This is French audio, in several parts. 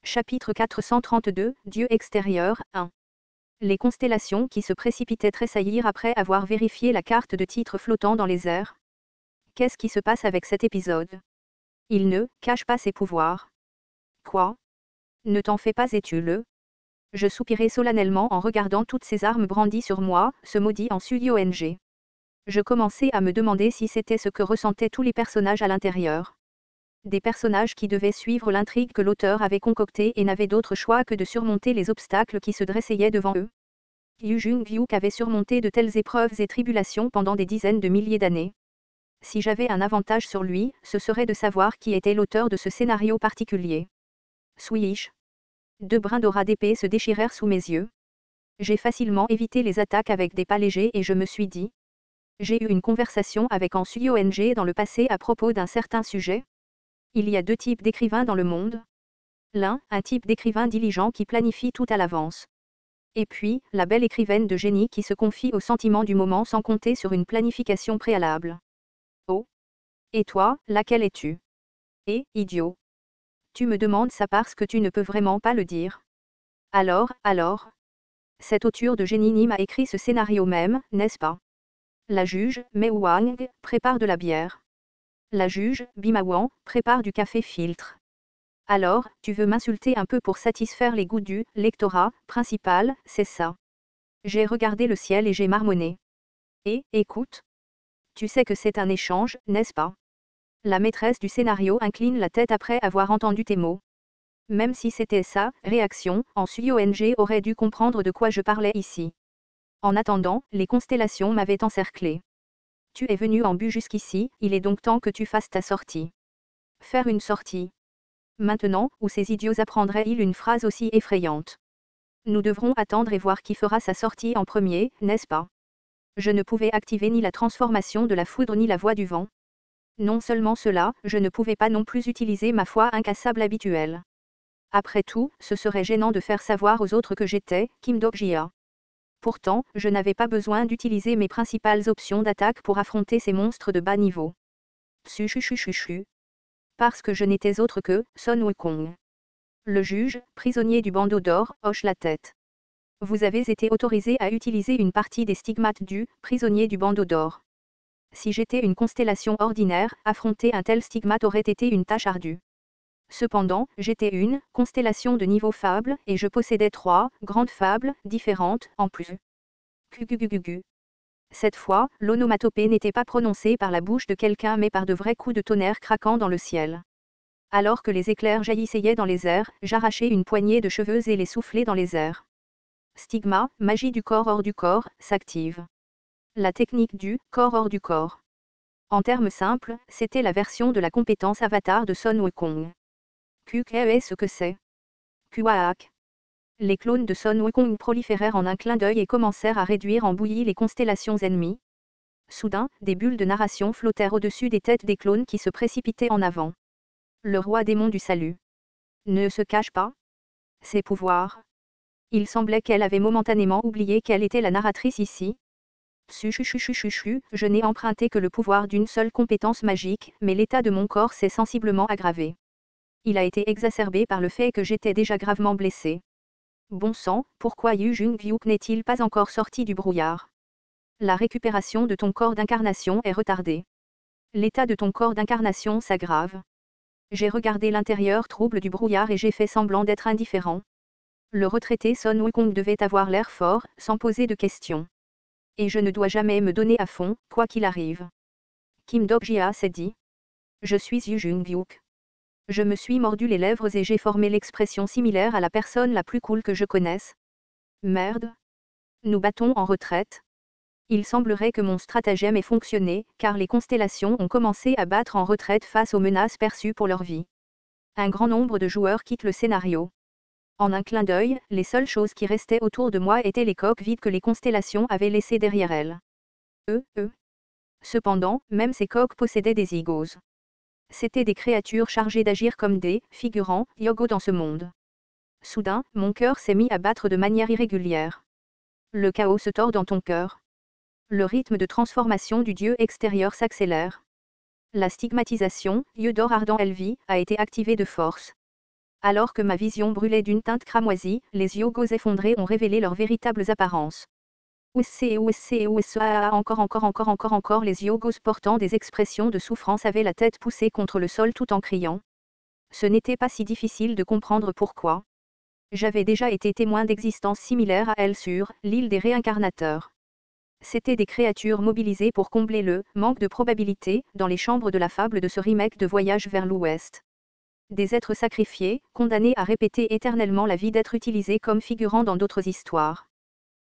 Chapitre 432, Dieu extérieur, 1. Les constellations qui se précipitaient tressaillir après avoir vérifié la carte de titre flottant dans les airs. Qu'est-ce qui se passe avec cet épisode? Il ne cache pas ses pouvoirs. Quoi? Ne t'en fais pas et tue-le. Je soupirai solennellement en regardant toutes ces armes brandies sur moi, ce maudit en Suyong. Je commençais à me demander si c'était ce que ressentaient tous les personnages à l'intérieur. Des personnages qui devaient suivre l'intrigue que l'auteur avait concoctée et n'avaient d'autre choix que de surmonter les obstacles qui se dressaient devant eux. Yu Jung-hyuk avait surmonté de telles épreuves et tribulations pendant des dizaines de milliers d'années. Si j'avais un avantage sur lui, ce serait de savoir qui était l'auteur de ce scénario particulier. Swish. Deux brins d'aura d'épée se déchirèrent sous mes yeux. J'ai facilement évité les attaques avec des pas légers et je me suis dit. J'ai eu une conversation avec en Suyong dans le passé à propos d'un certain sujet. Il y a deux types d'écrivains dans le monde. L'un, un type d'écrivain diligent qui planifie tout à l'avance. Et puis, la belle écrivaine de génie qui se confie au sentiment du moment sans compter sur une planification préalable. Oh. Et toi, laquelle es-tu? Eh, idiot. Tu me demandes ça parce que tu ne peux vraiment pas le dire. Alors. Cet auteur de génie ni m'a écrit ce scénario même, n'est-ce pas? La juge, Mei Wang, prépare de la bière. La juge, Bima Wang, prépare du café filtre. Alors, tu veux m'insulter un peu pour satisfaire les goûts du lectorat principal, c'est ça? J'ai regardé le ciel et j'ai marmonné. Et, écoute. Tu sais que c'est un échange, n'est-ce pas? La maîtresse du scénario incline la tête après avoir entendu tes mots. Même si c'était sa réaction, en Suyong aurait dû comprendre de quoi je parlais ici. En attendant, les constellations m'avaient encerclé. Tu es venu en but jusqu'ici, il est donc temps que tu fasses ta sortie. Faire une sortie. Maintenant, où ces idiots apprendraient-ils une phrase aussi effrayante? Nous devrons attendre et voir qui fera sa sortie en premier, n'est-ce pas? Je ne pouvais activer ni la transformation de la foudre ni la voix du vent. Non seulement cela, je ne pouvais pas non plus utiliser ma foi incassable habituelle. Après tout, ce serait gênant de faire savoir aux autres que j'étais Kim Dok-jia. Pourtant, je n'avais pas besoin d'utiliser mes principales options d'attaque pour affronter ces monstres de bas niveau. Chu. Parce que je n'étais autre que Sun Wukong. Le juge, prisonnier du bandeau d'or, hoche la tête. Vous avez été autorisé à utiliser une partie des stigmates du prisonnier du bandeau d'or. Si j'étais une constellation ordinaire, affronter un tel stigmate aurait été une tâche ardue. Cependant, j'étais une constellation de niveau fable et je possédais 3 grandes fables différentes en plus. Gugugugugu. Cette fois, l'onomatopée n'était pas prononcée par la bouche de quelqu'un mais par de vrais coups de tonnerre craquant dans le ciel. Alors que les éclairs jaillissaient dans les airs, j'arrachai une poignée de cheveux et les soufflai dans les airs. Stigma, magie du corps hors du corps, s'active. La technique du corps hors du corps. En termes simples, c'était la version de la compétence avatar de Sun Wukong. Qu'est-ce que c'est? Kuaak. Les clones de Sun Wukong proliférèrent en un clin d'œil et commencèrent à réduire en bouillie les constellations ennemies. Soudain, des bulles de narration flottèrent au-dessus des têtes des clones qui se précipitaient en avant. Le roi démon du salut. Ne se cache pas. Ses pouvoirs. Il semblait qu'elle avait momentanément oublié qu'elle était la narratrice ici. Je n'ai emprunté que le pouvoir d'une seule compétence magique, mais l'état de mon corps s'est sensiblement aggravé. Il a été exacerbé par le fait que j'étais déjà gravement blessé. Bon sang, pourquoi Yu Jung-hyuk n'est-il pas encore sorti du brouillard? La récupération de ton corps d'incarnation est retardée. L'état de ton corps d'incarnation s'aggrave. J'ai regardé l'intérieur trouble du brouillard et j'ai fait semblant d'être indifférent. Le retraité Sun Wukong devait avoir l'air fort, sans poser de questions. Et je ne dois jamais me donner à fond, quoi qu'il arrive. Kim Dok-jia s'est dit. Je suis Yu Jung-hyuk. Je me suis mordu les lèvres et j'ai formé l'expression similaire à la personne la plus cool que je connaisse. Merde. Nous battons en retraite. Il semblerait que mon stratagème ait fonctionné, car les constellations ont commencé à battre en retraite face aux menaces perçues pour leur vie. Un grand nombre de joueurs quittent le scénario. En un clin d'œil, les seules choses qui restaient autour de moi étaient les coques vides que les constellations avaient laissées derrière elles. Cependant, même ces coques possédaient des egos. C'étaient des créatures chargées d'agir comme des figurants yogo dans ce monde. Soudain, mon cœur s'est mis à battre de manière irrégulière. Le chaos se tord dans ton cœur. Le rythme de transformation du dieu extérieur s'accélère. La stigmatisation, yeux d'or ardent Elvi, a été activée de force. Alors que ma vision brûlait d'une teinte cramoisie, les yogos effondrés ont révélé leurs véritables apparences. Encore, les yogos portant des expressions de souffrance avaient la tête poussée contre le sol tout en criant. Ce n'était pas si difficile de comprendre pourquoi. J'avais déjà été témoin d'existences similaires à elles sur l'île des réincarnateurs. C'étaient des créatures mobilisées pour combler le manque de probabilité dans les chambres de la fable de ce remake de Voyage vers l'Ouest. Des êtres sacrifiés, condamnés à répéter éternellement la vie d'être utilisés comme figurants dans d'autres histoires.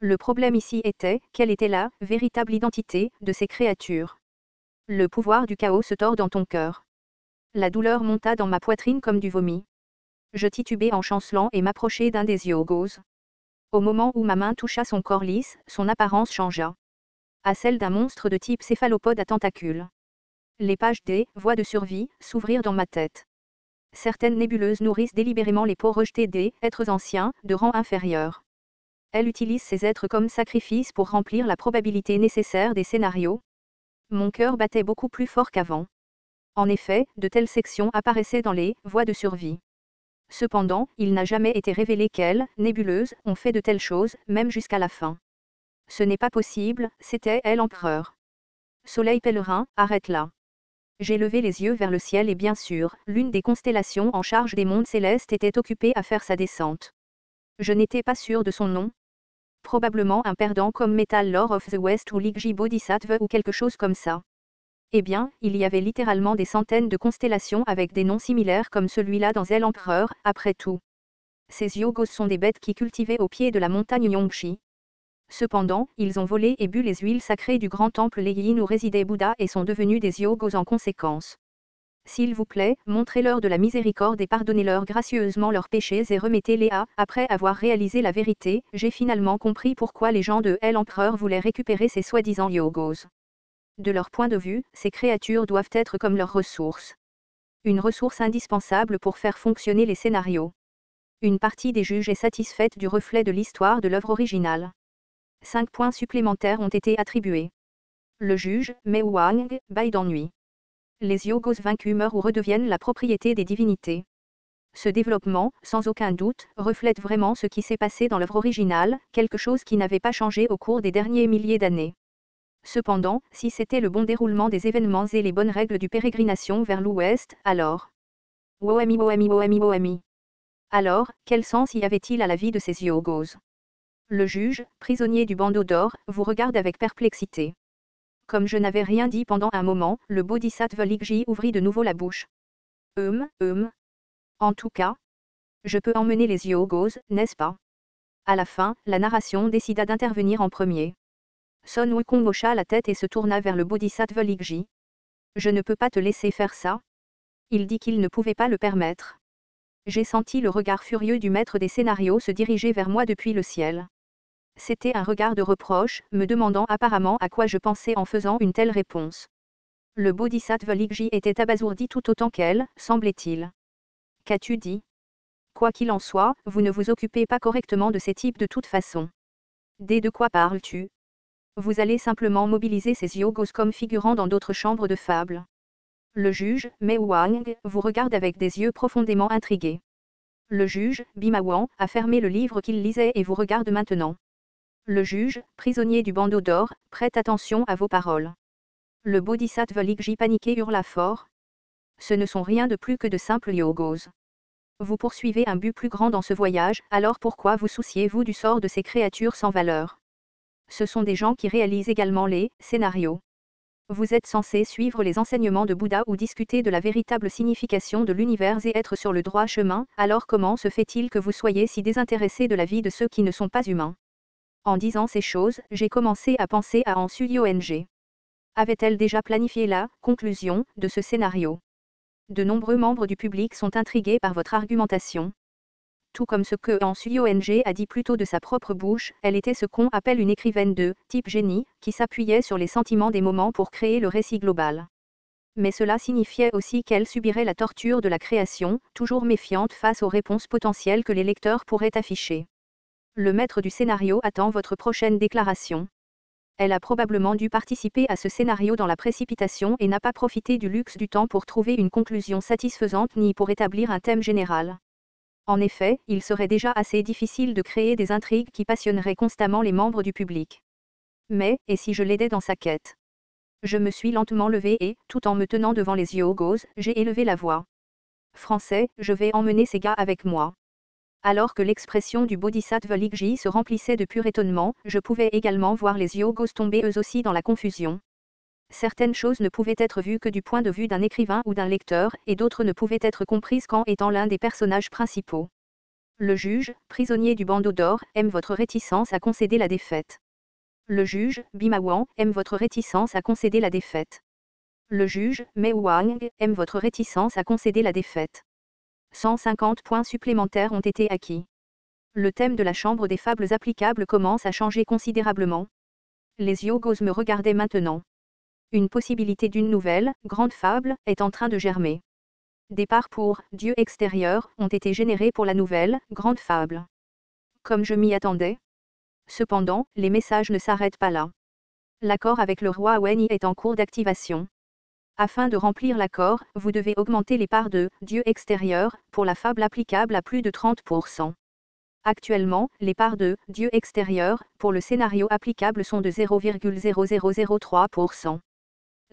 Le problème ici était, quelle était la véritable identité de ces créatures? Le pouvoir du chaos se tord dans ton cœur. La douleur monta dans ma poitrine comme du vomi. Je titubai en chancelant et m'approchai d'un des yogos. Au moment où ma main toucha son corps lisse, son apparence changea. À celle d'un monstre de type céphalopode à tentacules. Les pages des voies de survie s'ouvrirent dans ma tête. Certaines nébuleuses nourrissent délibérément les peaux rejetées des êtres anciens, de rang inférieur. Elle utilise ces êtres comme sacrifice pour remplir la probabilité nécessaire des scénarios. Mon cœur battait beaucoup plus fort qu'avant. En effet, de telles sections apparaissaient dans les voies de survie. Cependant, il n'a jamais été révélé qu'elles, nébuleuses, ont fait de telles choses, même jusqu'à la fin. Ce n'est pas possible, c'était elle l'empereur. Soleil pèlerin, arrête là. J'ai levé les yeux vers le ciel et bien sûr, l'une des constellations en charge des mondes célestes était occupée à faire sa descente. Je n'étais pas sûr de son nom. Probablement un perdant comme Metal Lord of the West ou Ligji Bodhisattva ou quelque chose comme ça. Eh bien, il y avait littéralement des centaines de constellations avec des noms similaires comme celui-là dans Zell Empereur, après tout. Ces yogos sont des bêtes qui cultivaient au pied de la montagne Yongshi. Cependant, ils ont volé et bu les huiles sacrées du grand temple Leiyin où résidait Bouddha et sont devenus des yogos en conséquence. S'il vous plaît, montrez-leur de la miséricorde et pardonnez-leur gracieusement leurs péchés et remettez-les à. Après avoir réalisé la vérité, j'ai finalement compris pourquoi les gens de l'Empereur voulaient récupérer ces soi-disant yogos. De leur point de vue, ces créatures doivent être comme leurs ressources. Une ressource indispensable pour faire fonctionner les scénarios. Une partie des juges est satisfaite du reflet de l'histoire de l'œuvre originale. 5 points supplémentaires ont été attribués. Le juge, Mei Wang, baille d'ennui. Les yogos vaincus meurent ou redeviennent la propriété des divinités. Ce développement, sans aucun doute, reflète vraiment ce qui s'est passé dans l'œuvre originale, quelque chose qui n'avait pas changé au cours des derniers milliers d'années. Cependant, si c'était le bon déroulement des événements et les bonnes règles du pérégrination vers l'Ouest, alors... Woami. Alors, quel sens y avait-il à la vie de ces yogos? Le juge, prisonnier du bandeau d'or, vous regarde avec perplexité. Comme je n'avais rien dit pendant un moment, le Bodhisattva Ligji ouvrit de nouveau la bouche. En tout cas, je peux emmener les yogos, n'est-ce pas? À la fin, la narration décida d'intervenir en premier. Sun Wukong hocha la tête et se tourna vers le Bodhisattva Ligji. Je ne peux pas te laisser faire ça. Il dit qu'il ne pouvait pas le permettre. J'ai senti le regard furieux du maître des scénarios se diriger vers moi depuis le ciel. C'était un regard de reproche, me demandant apparemment à quoi je pensais en faisant une telle réponse. Le Bodhisattva Ligji était abasourdi tout autant qu'elle, semblait-il. Qu'as-tu dit? Quoi qu'il en soit, vous ne vous occupez pas correctement de ces types de toute façon. De quoi parles-tu? Vous allez simplement mobiliser ces yogos comme figurants dans d'autres chambres de fable. Le juge, Mei Wang, vous regarde avec des yeux profondément intrigués. Le juge, Bima Wang, a fermé le livre qu'il lisait et vous regarde maintenant. Le juge, prisonnier du bandeau d'or, prête attention à vos paroles. Le Bodhisattva Ligji paniqué hurla fort. Ce ne sont rien de plus que de simples yogos. Vous poursuivez un but plus grand dans ce voyage, alors pourquoi vous souciez-vous du sort de ces créatures sans valeur? Ce sont des gens qui réalisent également les scénarios. Vous êtes censé suivre les enseignements de Bouddha ou discuter de la véritable signification de l'univers et être sur le droit chemin, alors comment se fait-il que vous soyez si désintéressé de la vie de ceux qui ne sont pas humains? En disant ces choses, j'ai commencé à penser à An Suyong. Avait-elle déjà planifié la conclusion de ce scénario? De nombreux membres du public sont intrigués par votre argumentation. Tout comme ce que An Suyong a dit plus tôt de sa propre bouche, elle était ce qu'on appelle une écrivaine de type génie, qui s'appuyait sur les sentiments des moments pour créer le récit global. Mais cela signifiait aussi qu'elle subirait la torture de la création, toujours méfiante face aux réponses potentielles que les lecteurs pourraient afficher. Le maître du scénario attend votre prochaine déclaration. Elle a probablement dû participer à ce scénario dans la précipitation et n'a pas profité du luxe du temps pour trouver une conclusion satisfaisante ni pour établir un thème général. En effet, il serait déjà assez difficile de créer des intrigues qui passionneraient constamment les membres du public. Mais, et si je l'aidais dans sa quête? Je me suis lentement levé et, tout en me tenant devant les Yogos, j'ai élevé la voix. Français, je vais emmener ces gars avec moi. Alors que l'expression du Bodhisattva Ligji se remplissait de pur étonnement, je pouvais également voir les Yogos tomber eux aussi dans la confusion. Certaines choses ne pouvaient être vues que du point de vue d'un écrivain ou d'un lecteur, et d'autres ne pouvaient être comprises qu'en étant l'un des personnages principaux. Le juge, prisonnier du bandeau d'or, aime votre réticence à concéder la défaite. Le juge, Bimawan, aime votre réticence à concéder la défaite. Le juge, Mei Wang, aime votre réticence à concéder la défaite. 150 points supplémentaires ont été acquis. Le thème de la chambre des fables applicables commence à changer considérablement. Les Yogos me regardaient maintenant. Une possibilité d'une nouvelle, grande fable, est en train de germer. Des parts pour Dieu extérieur ont été générés pour la nouvelle, grande fable. Comme je m'y attendais. Cependant, les messages ne s'arrêtent pas là. L'accord avec le roi Wenyi est en cours d'activation. Afin de remplir l'accord, vous devez augmenter les parts de Dieu extérieur pour la fable applicable à plus de 30%. Actuellement, les parts de Dieu extérieur pour le scénario applicable sont de 0,0003%.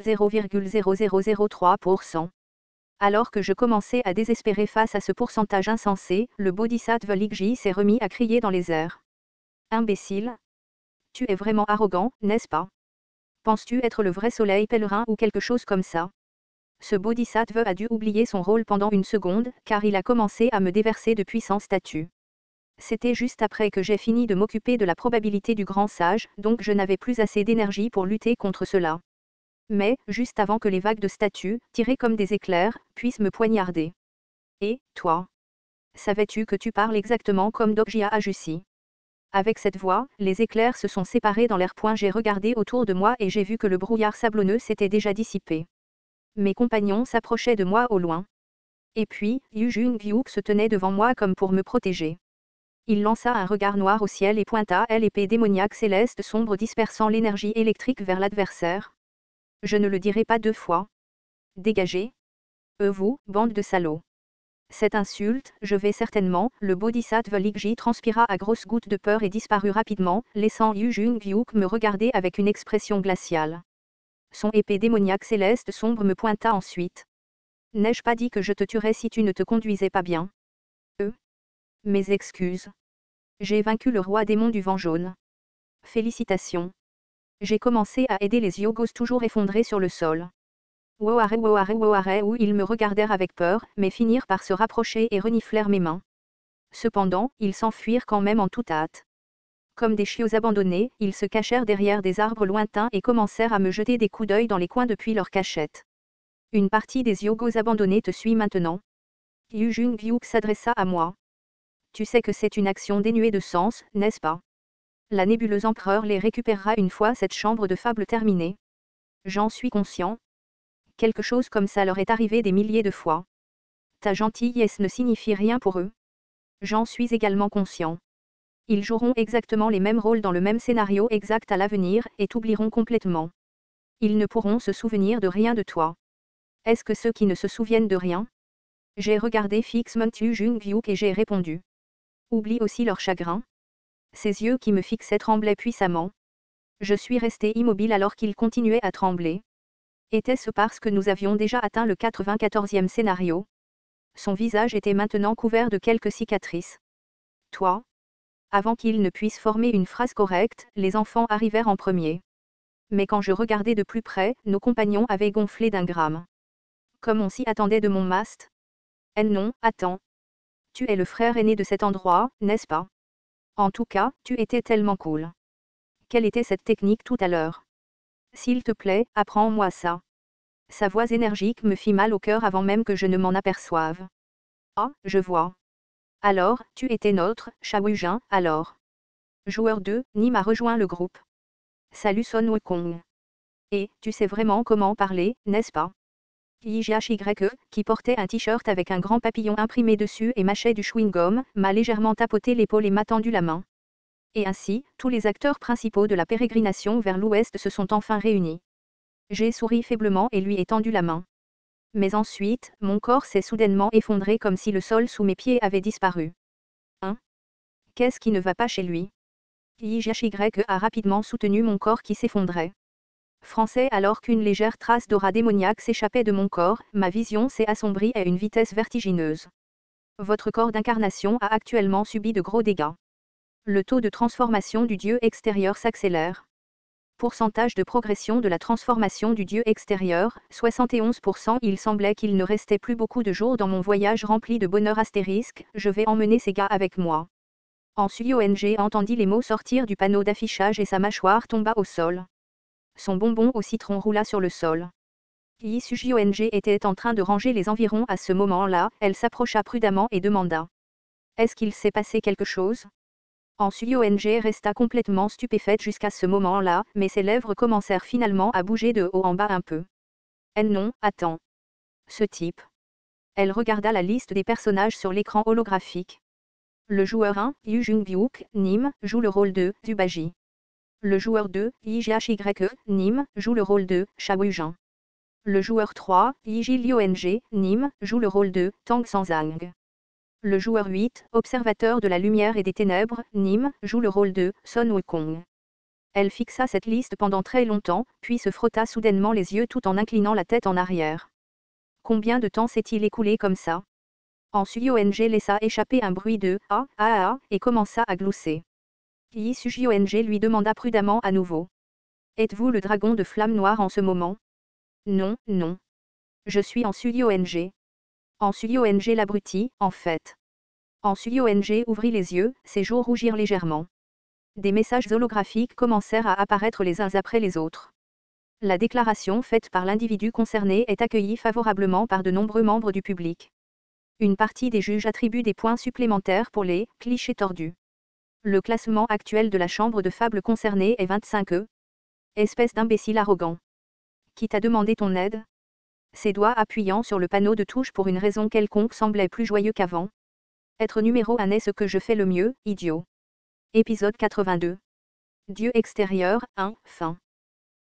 0,0003%. Alors que je commençais à désespérer face à ce pourcentage insensé, le Bodhisattva Ligji s'est remis à crier dans les airs. Imbécile! Tu es vraiment arrogant, n'est-ce pas? Penses-tu être le vrai soleil pèlerin ou quelque chose comme ça? Ce Bodhisattva a dû oublier son rôle pendant une seconde, car il a commencé à me déverser de puissants statues. C'était juste après que j'ai fini de m'occuper de la probabilité du grand sage, donc je n'avais plus assez d'énergie pour lutter contre cela. Mais, juste avant que les vagues de statues, tirées comme des éclairs, puissent me poignarder. Et, toi? Savais-tu que tu parles exactement comme Dokjia Ajussi? Avec cette voix, les éclairs se sont séparés dans l'air. J'ai regardé autour de moi et j'ai vu que le brouillard sablonneux s'était déjà dissipé. Mes compagnons s'approchaient de moi au loin. Et puis, Yu Jung-gyuk se tenait devant moi comme pour me protéger. Il lança un regard noir au ciel et pointa l'épée démoniaque céleste sombre dispersant l'énergie électrique vers l'adversaire. Je ne le dirai pas deux fois. Dégagez. Vous, bande de salauds. Cette insulte, je vais certainement, le Bodhisattva Ligji transpira à grosses gouttes de peur et disparut rapidement, laissant Yu Jung-gyuk me regarder avec une expression glaciale. Son épée démoniaque céleste sombre me pointa ensuite. N'ai-je pas dit que je te tuerais si tu ne te conduisais pas bien? Mes excuses. J'ai vaincu le roi démon du vent jaune. Félicitations. J'ai commencé à aider les Yogos toujours effondrés sur le sol. Woare où ils me regardèrent avec peur, mais finirent par se rapprocher et reniflèrent mes mains. Cependant, ils s'enfuirent quand même en toute hâte. Comme des chiots abandonnés, ils se cachèrent derrière des arbres lointains et commencèrent à me jeter des coups d'œil dans les coins depuis leur cachette. Une partie des Yogos abandonnés te suit maintenant. Yu Jung-gyuk s'adressa à moi. Tu sais que c'est une action dénuée de sens, n'est-ce pas? La nébuleuse empereur les récupérera une fois cette chambre de fable terminée. J'en suis conscient. Quelque chose comme ça leur est arrivé des milliers de fois. Ta gentillesse ne signifie rien pour eux. J'en suis également conscient. Ils joueront exactement les mêmes rôles dans le même scénario exact à l'avenir et t'oublieront complètement. Ils ne pourront se souvenir de rien de toi. Est-ce que ceux qui ne se souviennent de rien? J'ai regardé fixement Yu Jung-gyuk et j'ai répondu. Oublie aussi leur chagrin. Ses yeux qui me fixaient tremblaient puissamment. Je suis resté immobile alors qu'il continuait à trembler. Était-ce parce que nous avions déjà atteint le 94e scénario? Son visage était maintenant couvert de quelques cicatrices. Toi? Avant qu'il ne puisse former une phrase correcte, les enfants arrivèrent en premier. Mais quand je regardais de plus près, nos compagnons avaient gonflé d'1 gramme. Comme on s'y attendait de mon mast? Non, attends. Tu es le frère aîné de cet endroit, n'est-ce pas? En tout cas, tu étais tellement cool. Quelle était cette technique tout à l'heure? S'il te plaît, apprends-moi ça. Sa voix énergique me fit mal au cœur avant même que je ne m'en aperçoive. Ah, je vois. Alors, tu étais notre, Shawujin, alors. Joueur 2, Nim a rejoint le groupe. Salut Son Wukong. Et, tu sais vraiment comment parler, n'est-ce pas? YHY, qui portait un t-shirt avec un grand papillon imprimé dessus et mâchait du chewing-gum, m'a légèrement tapoté l'épaule et m'a tendu la main. Et ainsi, tous les acteurs principaux de la pérégrination vers l'ouest se sont enfin réunis. J'ai souri faiblement et lui ai tendu la main. Mais ensuite, mon corps s'est soudainement effondré comme si le sol sous mes pieds avait disparu. Hein? Qu'est-ce qui ne va pas chez lui? YHY a rapidement soutenu mon corps qui s'effondrait. Français. Alors qu'une légère trace d'aura démoniaque s'échappait de mon corps, ma vision s'est assombrie à une vitesse vertigineuse. Votre corps d'incarnation a actuellement subi de gros dégâts. Le taux de transformation du Dieu extérieur s'accélère. Pourcentage de progression de la transformation du Dieu extérieur, 71%. Il semblait qu'il ne restait plus beaucoup de jours dans mon voyage rempli de bonheur astérisque, je vais emmener ces gars avec moi. Ensuite entendit les mots sortir du panneau d'affichage et sa mâchoire tomba au sol. Son bonbon au citron roula sur le sol. YSUJONG était en train de ranger les environs à ce moment-là, elle s'approcha prudemment et demanda. Est-ce qu'il s'est passé quelque chose? YSUJONG resta complètement stupéfaite jusqu'à ce moment-là, mais ses lèvres commencèrent finalement à bouger de haut en bas un peu. Non, attends. Ce type. Elle regarda la liste des personnages sur l'écran holographique. Le joueur 1, Yu Jung-byuk, Nim, joue le rôle de Zubaji. Le joueur 2, YJHYE, Nim, joue le rôle de Shawujin. Le joueur 3, YJLIONG, Nim, joue le rôle de Tang Sanzang. Le joueur 8, observateur de la lumière et des ténèbres, Nim, joue le rôle de Son Wukong. Elle fixa cette liste pendant très longtemps, puis se frotta soudainement les yeux tout en inclinant la tête en arrière. Combien de temps s'est-il écoulé comme ça? YSUJONG laissa échapper un bruit de « ah, ah, ah » et commença à glousser. YSUJONG lui demanda prudemment à nouveau. Êtes-vous le dragon de flamme noire en ce moment? Non, non. Je suis YSUJONG. YSUJONG l'abruti, en fait. YSUJONG ouvrit les yeux, ses joues rougirent légèrement. Des messages holographiques commencèrent à apparaître les uns après les autres. La déclaration faite par l'individu concerné est accueillie favorablement par de nombreux membres du public. Une partie des juges attribue des points supplémentaires pour les « clichés tordus ». Le classement actuel de la chambre de fable concernée est 25e. Espèce d'imbécile arrogant. Qui t'a demandé ton aide? Ses doigts appuyant sur le panneau de touche pour une raison quelconque semblaient plus joyeux qu'avant. Être numéro 1 est ce que je fais le mieux, idiot. Épisode 82. Dieu extérieur, 1, fin.